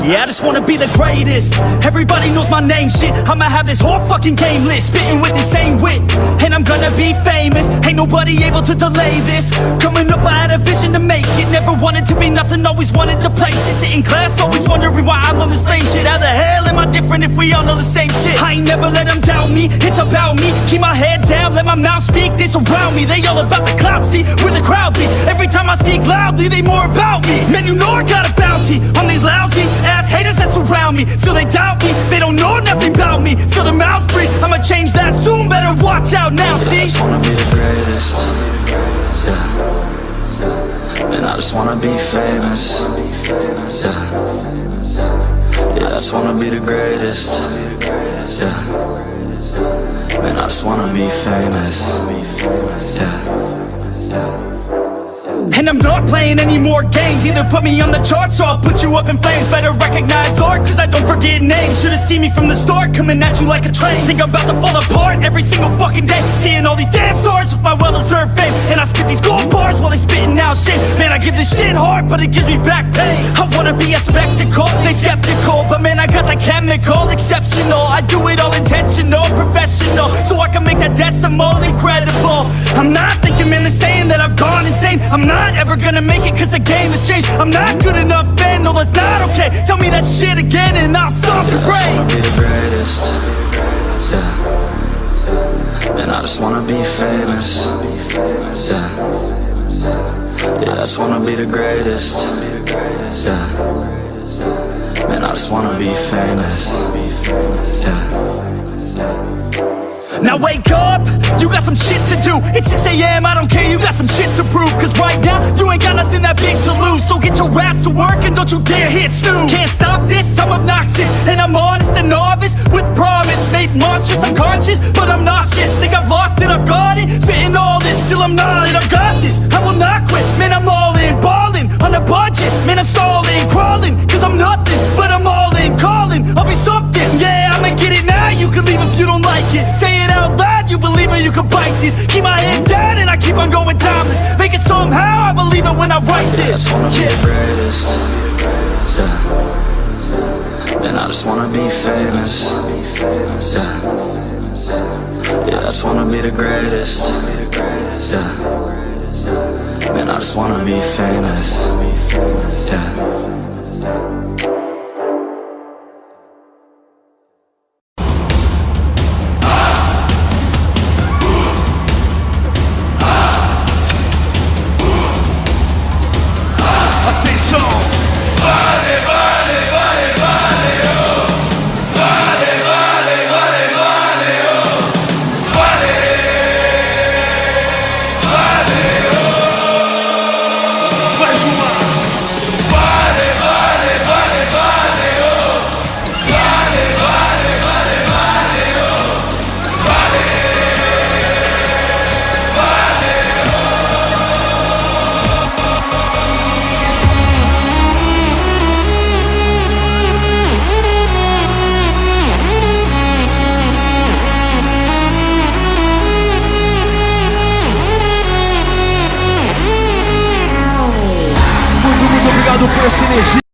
Yeah, I just wanna be the greatest. Everybody knows my name, shit. I'ma have this whole fucking game list, spitting with insane wit, and I'm gonna be famous. Ain't nobody able to delay this. Coming up, I had a vision to make it. Never wanted to be nothing, always wanted to play shit. Sit in class, always wondering why I love this lame shit. How the hell am I different if we all know the same shit? I ain't never let them doubt me, it's about me. Keep my head down, let my mouth speak. They surround me, they all about the clout, see where the crowd be. Every time I speak loudly, they more about me. Man, you know I got a bounty on these lousy ass haters that surround me. So they doubt me, they don't know nothing about me. So their mouths free, I'ma change that soon. Better watch out now, see? I just wanna be the greatest, yeah. And I just wanna be famous, yeah. I just wanna be the greatest, yeah. Man, I just wanna be famous, yeah. And I'm not playing any more games. Either put me on the charts or I'll put you up in flames. Better recognize art, cause I don't forget names. Should've seen me from the start, coming at you like a train. Think I'm about to fall apart every single fucking day. Seeing all these damn stars with my well-deserved fame. And I spit these gold bars while they spitting out shit. Man, I give this shit hard, but it gives me back pain. I wanna be a spectacle, they skeptical. But man, I got the chemical, exceptional. I do it all intentional, professional. So I can make that decimal incredible. I'm not thinking, man, they're saying that I've gone insane. I'm not ever gonna make it cause the game has changed. I'm not good enough, man, no that's not okay. Tell me that shit again and I'll stop your brain. I just wanna be the greatest, yeah. And I just wanna be famous, yeah. I just wanna be the greatest, yeah. Man, I just wanna be famous, yeah. Now wake up, you got some shit to do. It's 6 AM, I don't care, you got some shit to prove. Cause right now, you ain't got nothing that big to lose. So get your ass to work and don't you dare hit snooze. Can't stop this, I'm obnoxious. And I'm honest and novice, with promise. Made monstrous, I'm conscious, but I'm nauseous. Think I've lost it, I've got it. Spitting all this, still I'm not it, I've got this. I will not quit, man, I'm all in. Ballin', on a budget, man, I'm stalling. Crawling, cause I'm nothing, but I'm all in. Calling, I'll be something, yeah, I'ma get it now. You can leave if you don't like it. Say it out loud, you believe it, you can bite this. Keep my head down and I keep on going timeless. Make it somehow, I believe it when I write this. I just wanna be the greatest, yeah. And I just wanna be famous, yeah. I just wanna be the greatest, yeah. Man, I just wanna be famous, yeah. Obrigado por essa energia.